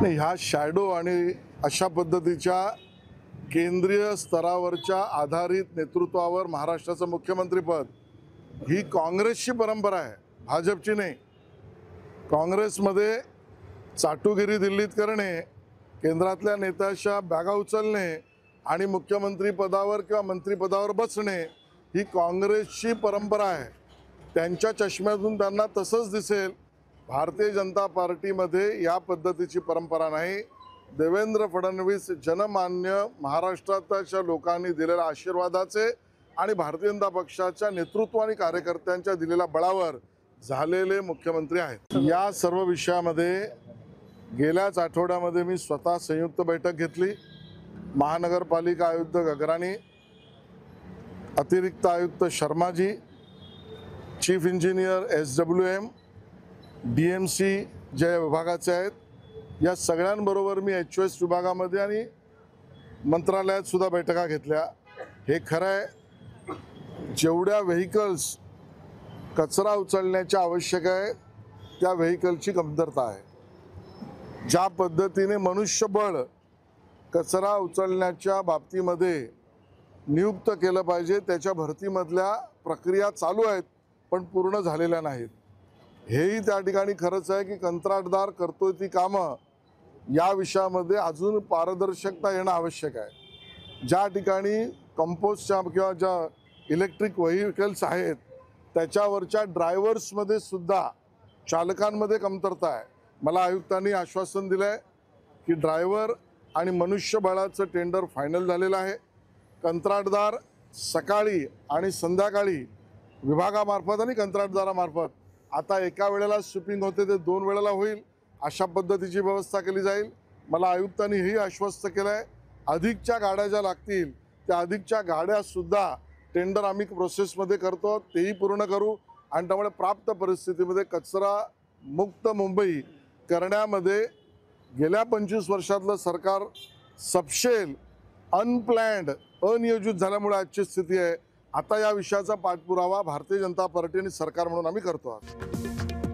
नाही, ह्या शॅडो आणि अशा पद्धतीच्या केंद्रीय स्तरावरच्या आधारित नेतृत्वावर महाराष्ट्राचं मुख्यमंत्रीपद ही काँग्रेसची परंपरा आहे, भाजपची नाही. काँग्रेसमध्ये चाटुगिरी दिल्लीत करणे, केंद्रातल्या नेत्याच्या बॅगा उचलणे आणि मुख्यमंत्री पदावर किंवा मंत्रिपदावर बसणे ही काँग्रेसची परंपरा आहे. त्यांच्या चष्म्यातून त्यांना तसंच दिसेल. भारतीय जनता पार्टीमध्ये या पद्धतीची परंपरा नाही. देवेंद्र फडणवीस जनमान्य महाराष्ट्राच्या लोकांनी दिलेल्या आशीर्वादाचे आणि भारतीय जनता पक्षाच्या नेतृत्व आणि कार्यकर्त्यांच्या दिलेल्या बळावर झालेले मुख्यमंत्री आहेत. या सर्व विषयामध्ये गेल्याच आठवड्यामध्ये मी स्वतः संयुक्त बैठक घेतली. महानगरपालिका आयुक्त गगराणी, अतिरिक्त आयुक्त Sharmaji, chief engineer SWM, DMC ज्या विभागाचे आहेत, या सगळ्यांबरोबर मी HOS विभागामध्ये आणि मंत्रालयात सुद्धा बैठका घेतल्या. हे खरं आहे, जेवढ्या व्हेकल्स कचरा उचलण्याच्या आवश्यक आहे त्या व्हेकलची कमतरता आहे. ज्या पद्धतीने मनुष्यबळ कचरा उचलण्याच्या बाबतीमध्ये नियुक्त केलं पाहिजे त्याच्या भरतीमधल्या प्रक्रिया चालू आहेत पण पूर्ण झालेल्या नाहीत. हेही त्या ठिकाणी खरंच आहे की कंत्राटदार करतोय ती कामं या विषयामध्ये अजून पारदर्शकता येणं आवश्यक आहे. ज्या ठिकाणी कंपोस्टच्या किंवा ज्या इलेक्ट्रिक व्हेकल्स आहेत त्याच्यावरच्या ड्रायव्हर्समध्ये सुद्धा चालकांमध्ये कमतरता आहे. मला आयुक्तांनी आश्वासन दिलं आहे की ड्रायव्हर आणि मनुष्यबळाचं टेंडर फायनल झालेलं आहे. कंत्राटदार सकाळी आणि संध्याकाळी विभागामार्फत आणि कंत्राटदारामार्फत आता एका वेळेला स्वीपिंग होते ते 2 वेळेला होईल अशा पद्धतीची व्यवस्था केली जाईल. मला आयुक्तांनी हेही आश्वस्त केलं आहे अधिकच्या गाड्या ज्या लागतील त्या अधिकच्या गाड्यासुद्धा टेंडर आम्ही प्रोसेसमध्ये करतो, तेही पूर्ण करू आणि त्यामुळे प्राप्त परिस्थितीमध्ये कचरा मुक्त मुंबई करण्यामध्ये गेल्या 25 वर्षातलं सरकार सपशेल अनप्लॅन्ड अनियोजित झाल्यामुळे आजची स्थिती आहे. आता या विषयाचा पाठपुरावा भारतीय जनता पार्टी आणि सरकार म्हणून आम्ही करतो आहोत.